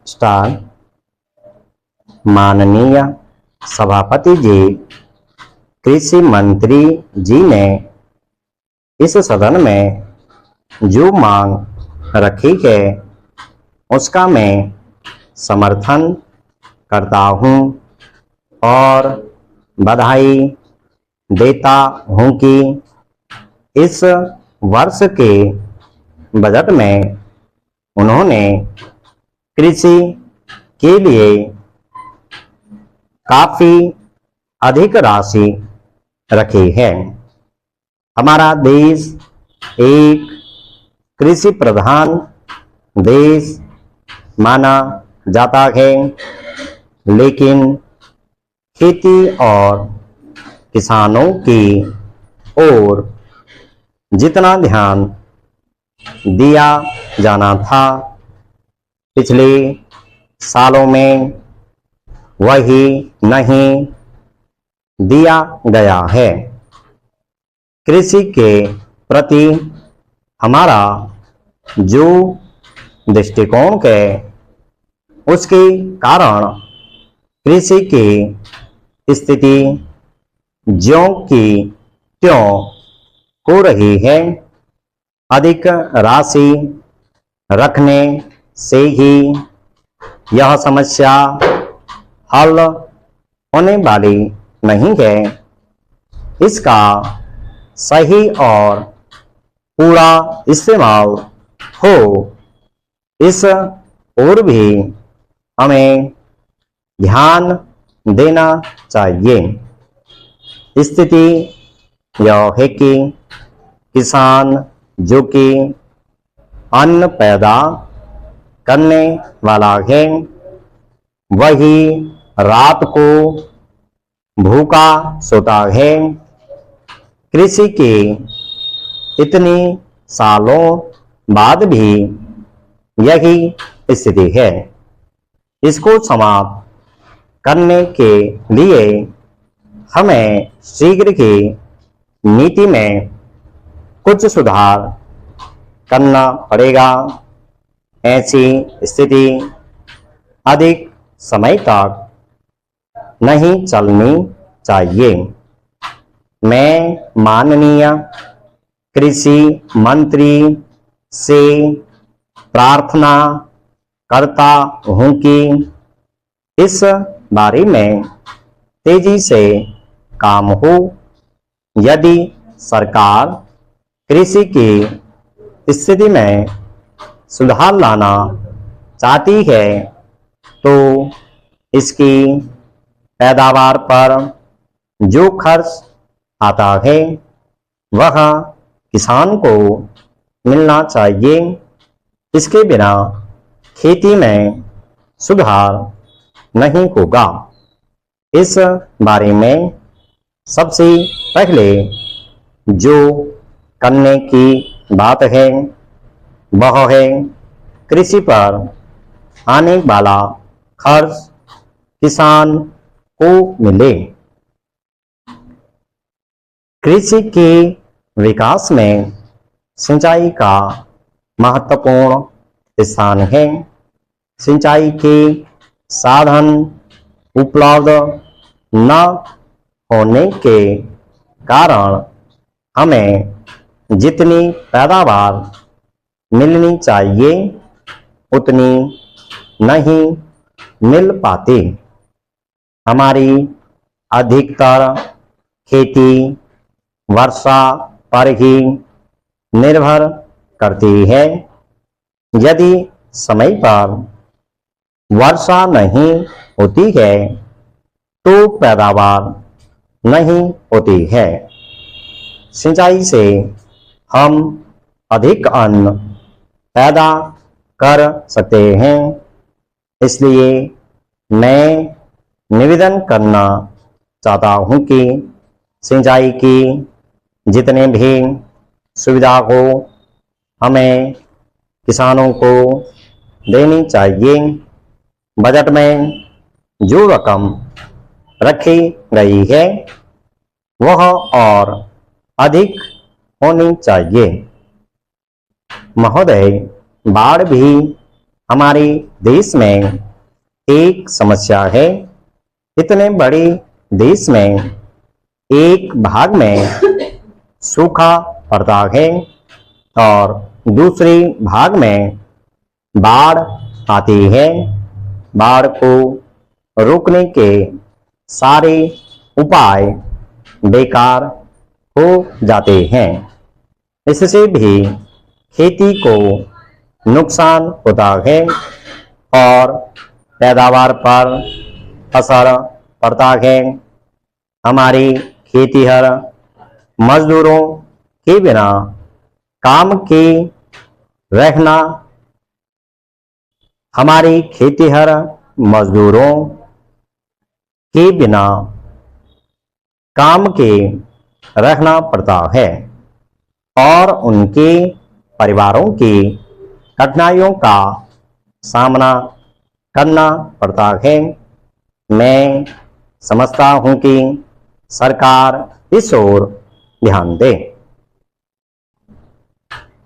Star. माननीय सभापति जी, कृषि मंत्री जी ने इस सदन में जो मांग रखी है उसका मैं समर्थन करता हूं और बधाई देता हूं कि इस वर्ष के बजट में उन्होंने कृषि के लिए काफी अधिक राशि रखी है। हमारा देश एक कृषि प्रधान देश माना जाता है, लेकिन खेती और किसानों की ओर जितना ध्यान दिया जाना था पिछले सालों में वही नहीं दिया गया है। कृषि के प्रति हमारा जो दृष्टिकोण है उसके कारण कृषि की स्थिति ज्यों की त्यों हो रही है। अधिक राशि रखने से ही यह समस्या हल होने वाली नहीं है। इसका सही और पूरा इस्तेमाल हो, इस ओर भी हमें ध्यान देना चाहिए। स्थिति यह है कि किसान जो कि अन्न पैदा करने वाला है, वही रात को भूखा सोता है। कृषि के इतनी सालों बाद भी यही स्थिति है। इसको समाप्त करने के लिए हमें शीघ्र ही नीति में कुछ सुधार करना पड़ेगा। ऐसी स्थिति अधिक समय तक नहीं चलनी चाहिए। मैं माननीय कृषि मंत्री से प्रार्थना करता हूं कि इस बारे में तेजी से काम हो। यदि सरकार कृषि की स्थिति में सुधार लाना चाहती है तो इसकी पैदावार पर जो खर्च आता है वह किसान को मिलना चाहिए। इसके बिना खेती में सुधार नहीं होगा। इस बारे में सबसे पहले जो करने की बात है वह है कृषि पर आने वाला खर्च किसान को मिले। कृषि के विकास में सिंचाई का महत्वपूर्ण स्थान है। सिंचाई के साधन उपलब्ध न होने के कारण हमें जितनी पैदावार मिलनी चाहिए उतनी नहीं मिल पाती। हमारी अधिकतर खेती वर्षा पर ही निर्भर करती है। यदि समय पर वर्षा नहीं होती है तो पैदावार नहीं होती है। सिंचाई से हम अधिक अन्न पैदा कर सकते हैं। इसलिए मैं निवेदन करना चाहता हूं कि सिंचाई की जितने भी सुविधा हो हमें किसानों को देनी चाहिए। बजट में जो रकम रखी गई है वह और अधिक होनी चाहिए। महोदय, बाढ़ भी हमारे देश में एक समस्या है। इतने बड़े देश में एक भाग में सूखा पड़ता है और दूसरे भाग में बाढ़ आती है। बाढ़ को रोकने के सारे उपाय बेकार हो जाते हैं। इससे भी खेती को नुकसान होता है और पैदावार पर असर पड़ता है। हमारे खेतीहर मजदूरों के बिना काम के रहना हमारे खेतीहर मजदूरों के बिना काम के रहना पड़ता है और उनके परिवारों की कठिनाइयों का सामना करना पड़ता है। मैं समझता हूं कि सरकार इस ओर ध्यान दे।